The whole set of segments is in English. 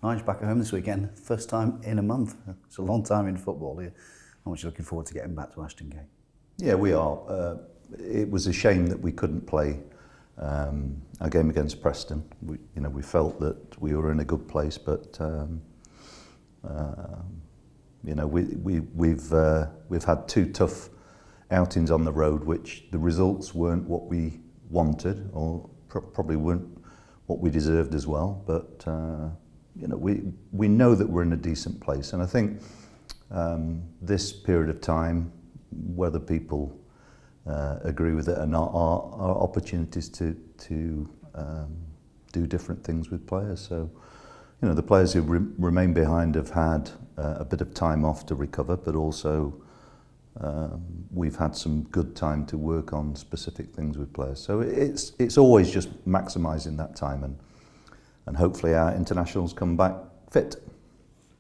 Nigel back at home this weekend, first time in a month. It's a long time in football. How much are you looking forward to getting back to Ashton Gate? Yeah, we are. It was a shame that we couldn't play our game against Preston. We felt that we were in a good place, but we've had two tough outings on the road, which the results weren't what we wanted, or probably weren't what we deserved as well. But we know that we're in a decent place, and I think this period of time, whether people agree with it or not, are opportunities to do different things with players. So, the players who remain behind have had a bit of time off to recover, but also we've had some good time to work on specific things with players. So it's always just maximising that time, and hopefully our internationals come back fit.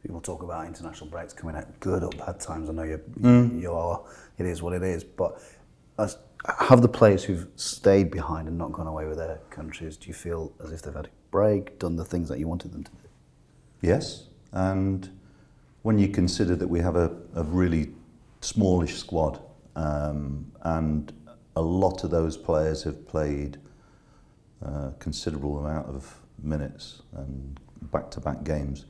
People talk about international breaks coming at good or bad times. I know you are. It is what it is. But have the players who've stayed behind and not gone away with their countries, do you feel as if they've had a break, done the things that you wanted them to do? Yes, and when you consider that we have a really smallish squad, and a lot of those players have played a considerable amount of minutes and back-to-back games.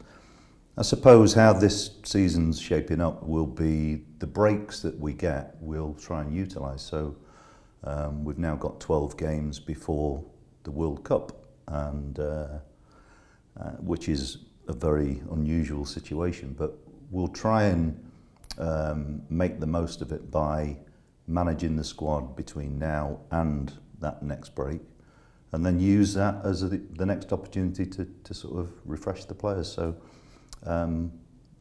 I suppose how this season's shaping up will be the breaks that we get, we'll try and utilise. So we've now got 12 games before the World Cup, and which is a very unusual situation, but we'll try and make the most of it by managing the squad between now and that next break, and then use that as the next opportunity to sort of refresh the players. So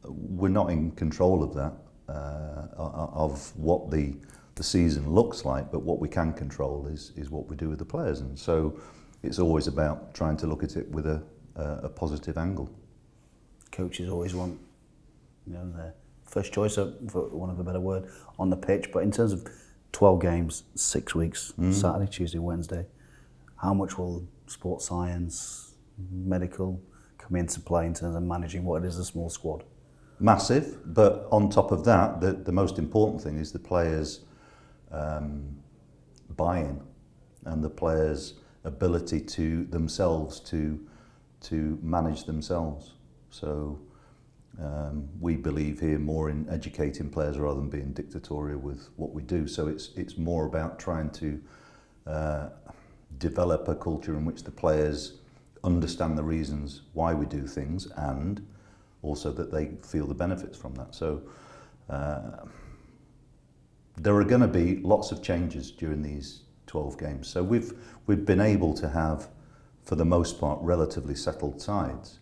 we're not in control of that, of what the season looks like, but what we can control is what we do with the players. And so it's always about trying to look at it with a positive angle. Coaches always want, their first choice, for want of a better word, on the pitch. But in terms of 12 games, 6 weeks, Saturday, Tuesday, Wednesday, how much will sports science, medical come into play in terms of managing what it is a small squad? Massive, but on top of that, the most important thing is the players' buy-in and the players' ability to themselves to manage themselves. So we believe here more in educating players rather than being dictatorial with what we do. So it's more about trying to develop a culture in which the players understand the reasons why we do things, and also that they feel the benefits from that. So there are going to be lots of changes during these 12 games. So we've been able to have, for the most part, relatively settled sides,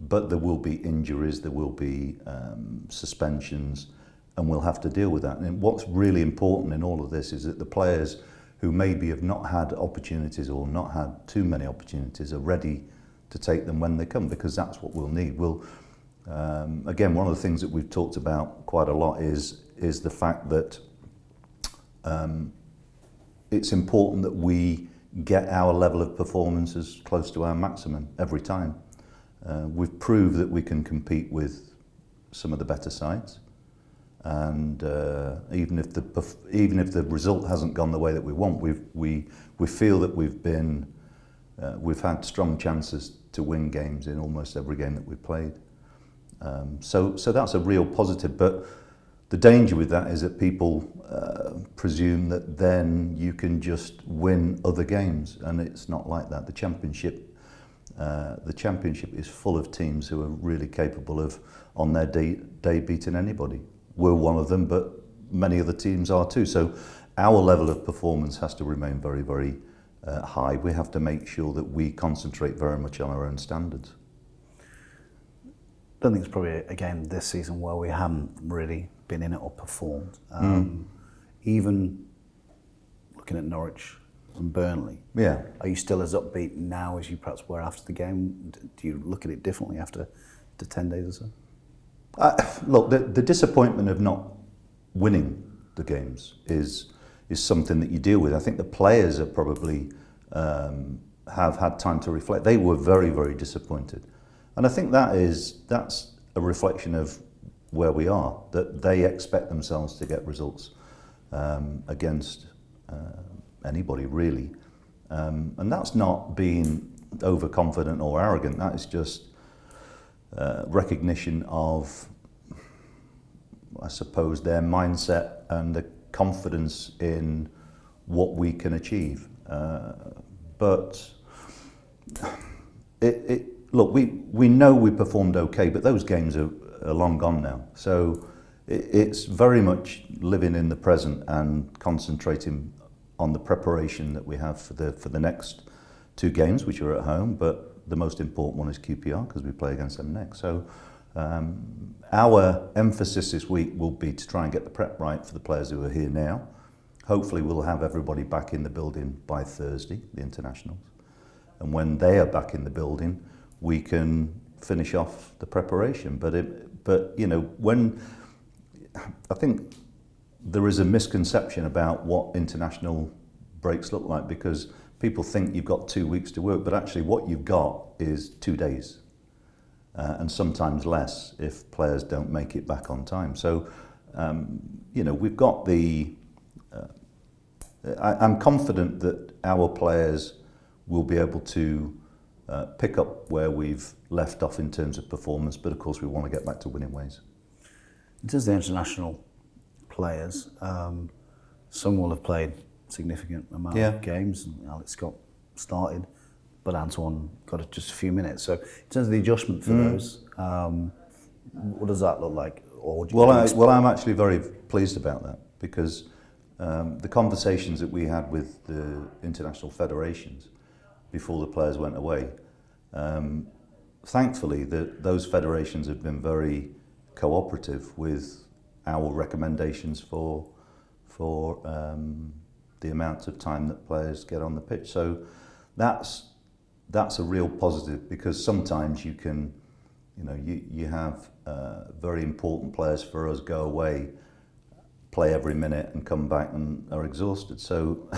but there will be injuries, there will be suspensions, and we'll have to deal with that. And what's really important in all of this is that the players who maybe have not had opportunities or not had too many opportunities are ready to take them when they come, because that's what we'll need. Again, one of the things that we've talked about quite a lot is the fact that it's important that we get our level of performance as close to our maximum every time. We've proved that we can compete with some of the better sides, and even if the result hasn't gone the way that we want, we feel that we've had strong chances to win games in almost every game that we've played. So that's a real positive. But the danger with that is that people presume that then you can just win other games, and it's not like that. The championship is full of teams who are really capable of, on their day beating anybody. We're one of them, but many other teams are too. So our level of performance has to remain very, very high. We have to make sure that we concentrate very much on our own standards. I don't think it's probably, again, this season where we haven't really been in it or performed. Even looking at Norwich and Burnley, are you still as upbeat now as you perhaps were after the game? Do you look at it differently after the 10 days or so? Look, the disappointment of not winning the games is something that you deal with. I think the players are probably have had time to reflect. They were very, very disappointed. And I think that's a reflection of where we are, that they expect themselves to get results against anybody really. And that's not being overconfident or arrogant, that is just recognition of, I suppose, their mindset and the confidence in what we can achieve. But look, we know we performed okay, but those games are long gone now. So it's very much living in the present and concentrating on the preparation that we have for the next 2 games, which are at home. But the most important one is QPR, because we play against them next. So our emphasis this week will be to try and get the prep right for the players who are here now. Hopefully we'll have everybody back in the building by Thursday, the internationals. And when they are back in the building, we can finish off the preparation. But you know, when I think there is a misconception about what international breaks look like, because people think you've got 2 weeks to work, but actually what you've got is 2 days, and sometimes less if players don't make it back on time. So you know, we've got the. I'm confident that our players will be able to pick up where we've left off in terms of performance, but of course we want to get back to winning ways. In terms of the international players, some will have played significant amount of games. Alex Scott started, but Antoine got just a few minutes. So in terms of the adjustment for those, what does that look like? Or well, I'm actually very pleased about that, because the conversations that we had with the international federations before the players went away, thankfully those federations have been very cooperative with our recommendations for the amount of time that players get on the pitch. So that's a real positive, because sometimes you can, you know, you have very important players for us go away, play every minute and come back and are exhausted. So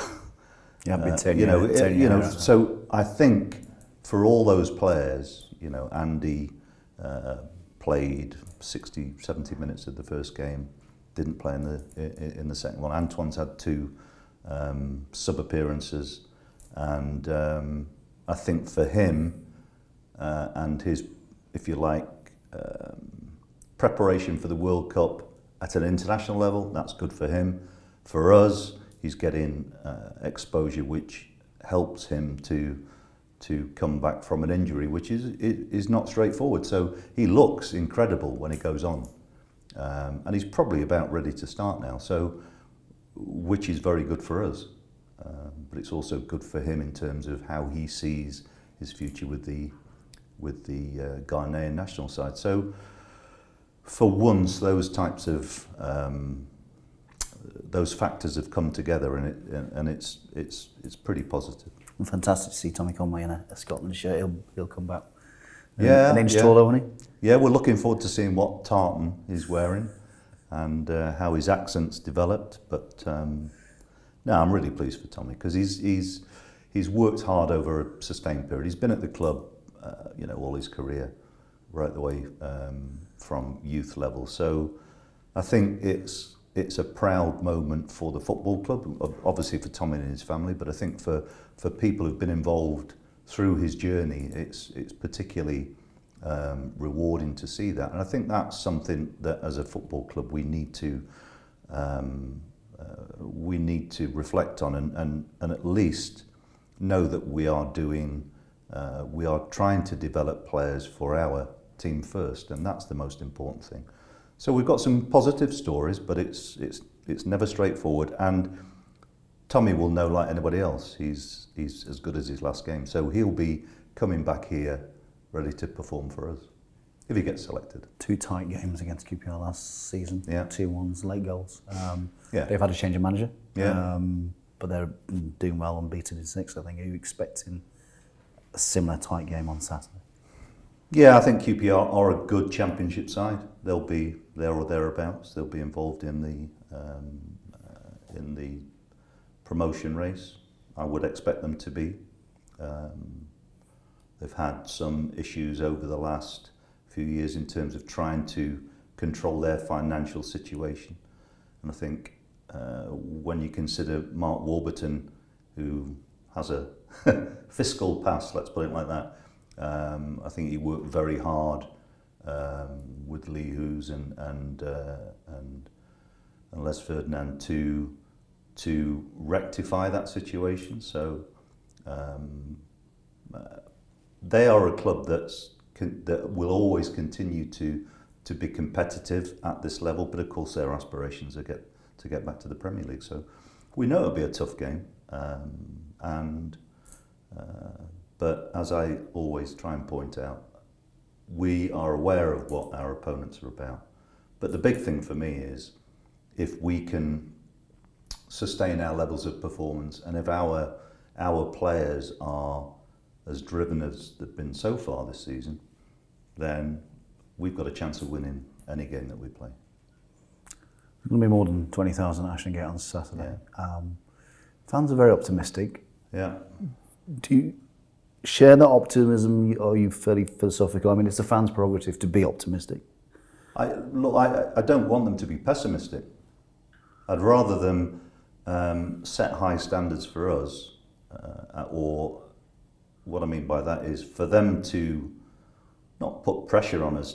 you have been 10 years. So I think for all those players, you know, Andy played 60, 70 minutes of the first game, didn't play in the second one. Antoine's had 2 sub appearances, and I think for him and his, if you like, preparation for the World Cup at an international level, that's good for him. For us, he's getting exposure which helps him to come back from an injury, which is not straightforward. So he looks incredible when he goes on, and he's probably about ready to start now. So, which is very good for us, but it's also good for him in terms of how he sees his future with the Ghanaian national side. So, for once, those types of those factors have come together, and it's pretty positive. Fantastic to see Tommy Conway in a Scotland shirt. He'll come back. An inch taller, won't he? Yeah, we're looking forward to seeing what tartan he's wearing and how his accent's developed. But no, I'm really pleased for Tommy, because he's worked hard over a sustained period. He's been at the club, you know, all his career, right the way from youth level. So I think it's a proud moment for the football club, obviously for Tommy and his family, but I think for people who've been involved through his journey, it's particularly rewarding to see that. And I think that's something that as a football club we need to reflect on and at least know that we are trying to develop players for our team first, and that's the most important thing. So we've got some positive stories, but it's never straightforward. And Tommy will know like anybody else. He's as good as his last game, so he'll be coming back here ready to perform for us if he gets selected. 2 tight games against QPR last season. 2-1s, late goals. They've had a change of manager. But they're doing well, unbeaten in 6. I think. Are you expecting a similar tight game on Saturday? Yeah, I think QPR are a good championship side. They'll be there or thereabouts. They'll be involved in the promotion race. I would expect them to be. They've had some issues over the last few years in terms of trying to control their financial situation. And I think when you consider Mark Warburton, who has a fiscal past, let's put it like that, I think he worked very hard with Lee Hoos and Les Ferdinand to rectify that situation. So they are a club that will always continue to be competitive at this level, but of course their aspirations are to get back to the Premier League. So we know it'll be a tough game, but as I always try and point out, we are aware of what our opponents are about. But the big thing for me is if we can sustain our levels of performance, and if our players are as driven as they've been so far this season, then we've got a chance of winning any game that we play. There's going to be more than 20,000 at Ashton Gate on Saturday. Yeah. Fans are very optimistic. Yeah. Do you share that optimism, or are you fairly philosophical? I mean, it's the fans' prerogative to be optimistic. I don't want them to be pessimistic. I'd rather them set high standards for us, or what I mean by that is for them to not put pressure on us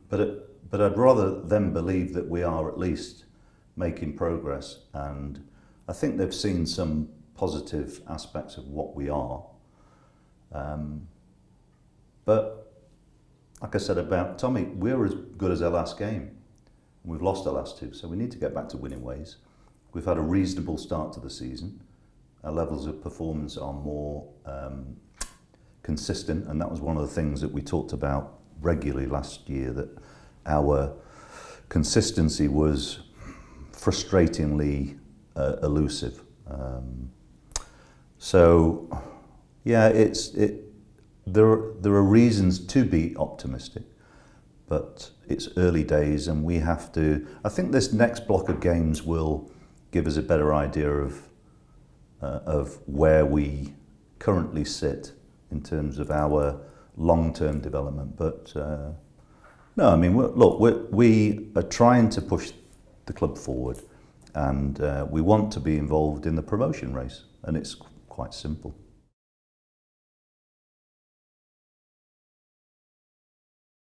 but I'd rather them believe that we are at least making progress, and I think they've seen some positive aspects of what we are. But like I said about Tommy, we're as good as our last game. We've lost our last two, so we need to get back to winning ways. We've had a reasonable start to the season. Our levels of performance are more consistent, and that was one of the things that we talked about regularly last year, that our consistency was frustratingly elusive. So yeah, there are reasons to be optimistic, but it's early days, and we have to. I think this next block of games will give us a better idea of where we currently sit in terms of our long-term development. But no, I mean, we are trying to push the club forward, and we want to be involved in the promotion race, and it's quite simple.